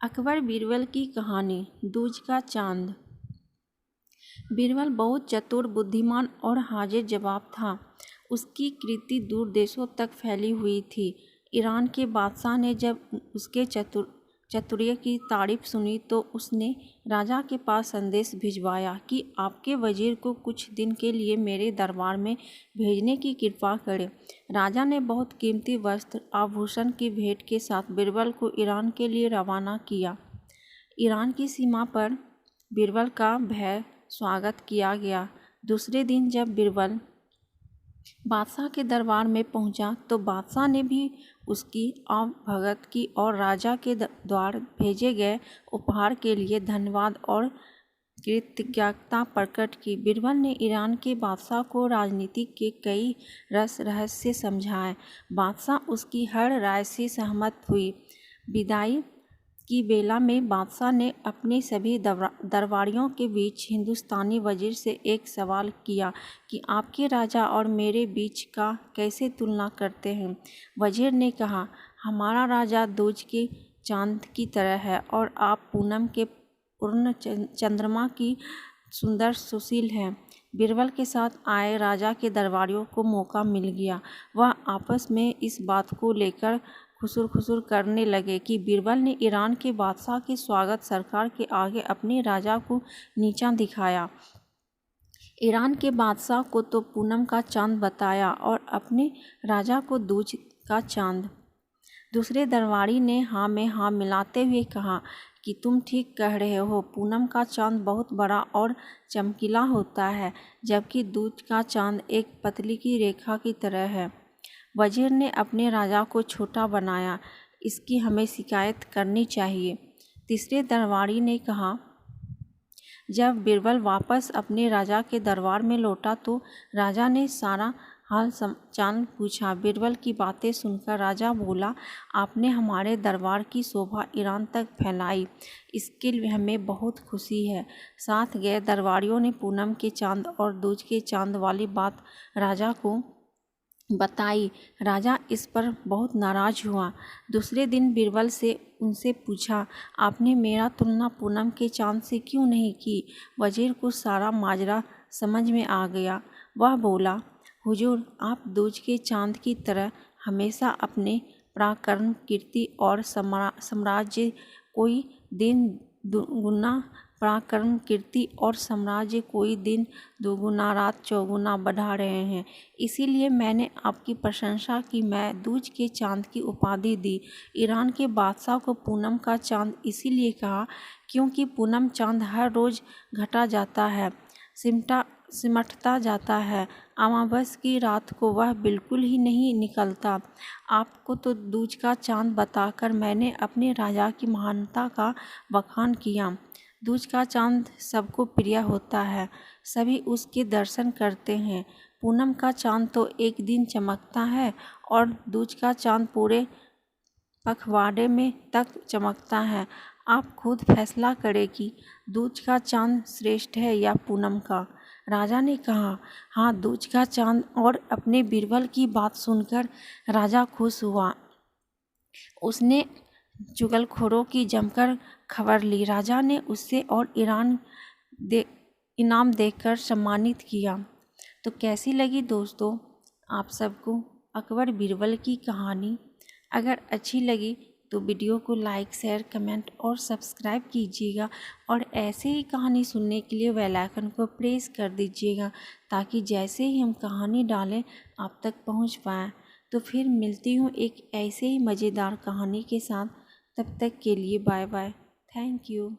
अकबर बीरबल की कहानी। दूज का चांद। बीरबल बहुत चतुर, बुद्धिमान और हाजिर जवाब था। उसकी कीर्ति दूर देशों तक फैली हुई थी। ईरान के बादशाह ने जब उसके चातुर्य की तारीफ सुनी तो उसने राजा के पास संदेश भिजवाया कि आपके वजीर को कुछ दिन के लिए मेरे दरबार में भेजने की कृपा करें। राजा ने बहुत कीमती वस्त्र आभूषण की भेंट के साथ बीरबल को ईरान के लिए रवाना किया। ईरान की सीमा पर बीरबल का भव्य स्वागत किया गया। दूसरे दिन जब बीरबल बादशाह के दरबार में पहुंचा तो बादशाह ने भी उसकी आवभगत की और राजा के द्वार भेजे गए उपहार के लिए धन्यवाद और कृतज्ञता प्रकट की। बीरबल ने ईरान के बादशाह को राजनीति के कई रहस्य समझाए। बादशाह उसकी हर राय से सहमत हुई। विदाई की बेला में बादशाह ने अपने सभी दरबारियों के बीच हिंदुस्तानी वजीर से एक सवाल किया कि आपके राजा और मेरे बीच का कैसे तुलना करते हैं। वजीर ने कहा, हमारा राजा दूज के चांद की तरह है और आप पूनम के पूर्ण चंद्रमा की सुंदर सुशील हैं। बीरबल के साथ आए राजा के दरबारियों को मौका मिल गया। वह आपस में इस बात को लेकर खुसुर करने लगे कि बीरबल ने ईरान के बादशाह के स्वागत सरकार के आगे अपने राजा को नीचा दिखाया। ईरान के बादशाह को तो पूनम का चांद बताया और अपने राजा को दूज का चांद। दूसरे दरबारी ने हाँ में हाँ मिलाते हुए कहा कि तुम ठीक कह रहे हो, पूनम का चांद बहुत बड़ा और चमकीला होता है, जबकि दूज का चांद एक पतली की रेखा की तरह है। वजीर ने अपने राजा को छोटा बनाया, इसकी हमें शिकायत करनी चाहिए। तीसरे दरबारी ने कहा। जब बीरबल वापस अपने राजा के दरबार में लौटा तो राजा ने सारा हाल चाल पूछा। बीरबल की बातें सुनकर राजा बोला, आपने हमारे दरबार की शोभा ईरान तक फैलाई, इसके लिए हमें बहुत खुशी है। साथ गए दरबारियों ने पूनम के चांद और दूज के चांद वाली बात राजा को बताई। राजा इस पर बहुत नाराज हुआ। दूसरे दिन बीरबल से उनसे पूछा, आपने मेरा तुलना पूनम के चांद से क्यों नहीं की। वजीर को सारा माजरा समझ में आ गया। वह बोला, हुजूर, आप दूज के चांद की तरह हमेशा अपने पराक्रम, कीर्ति और साम्राज्य कोई दिन दुगुना पराक्रम, कीर्ति और साम्राज्य कोई दिन दोगुना रात चौगुना बढ़ा रहे हैं। इसीलिए मैंने आपकी प्रशंसा की, मैं दूज के चांद की उपाधि दी। ईरान के बादशाह को पूनम का चांद इसीलिए कहा क्योंकि पूनम चांद हर रोज़ घटा जाता है, सिमटता जाता है। अमावस की रात को वह बिल्कुल ही नहीं निकलता। आपको तो दूज का चांद बताकर मैंने अपने राजा की महानता का बखान किया। दूज का चांद सबको प्रिय होता है, सभी उसके दर्शन करते हैं। पूनम का चांद तो एक दिन चमकता है और दूज का चांद पूरे पखवाड़े में तक चमकता है। आप खुद फैसला करें कि दूज का चांद श्रेष्ठ है या पूनम का। राजा ने कहा, हाँ, दूज का चांद। और अपने बीरबल की बात सुनकर राजा खुश हुआ। उसने चुगलखोरों की जमकर खबर ली। राजा ने उससे और इनाम देकर सम्मानित किया। तो कैसी लगी दोस्तों आप सबको अकबर बीरबल की कहानी? अगर अच्छी लगी तो वीडियो को लाइक, शेयर, कमेंट और सब्सक्राइब कीजिएगा और ऐसे ही कहानी सुनने के लिए बेल आइकन को प्रेस कर दीजिएगा ताकि जैसे ही हम कहानी डालें आप तक पहुंच पाएँ। तो फिर मिलती हूँ एक ऐसे ही मज़ेदार कहानी के साथ। तब तक के लिए बाय बाय। Thank you.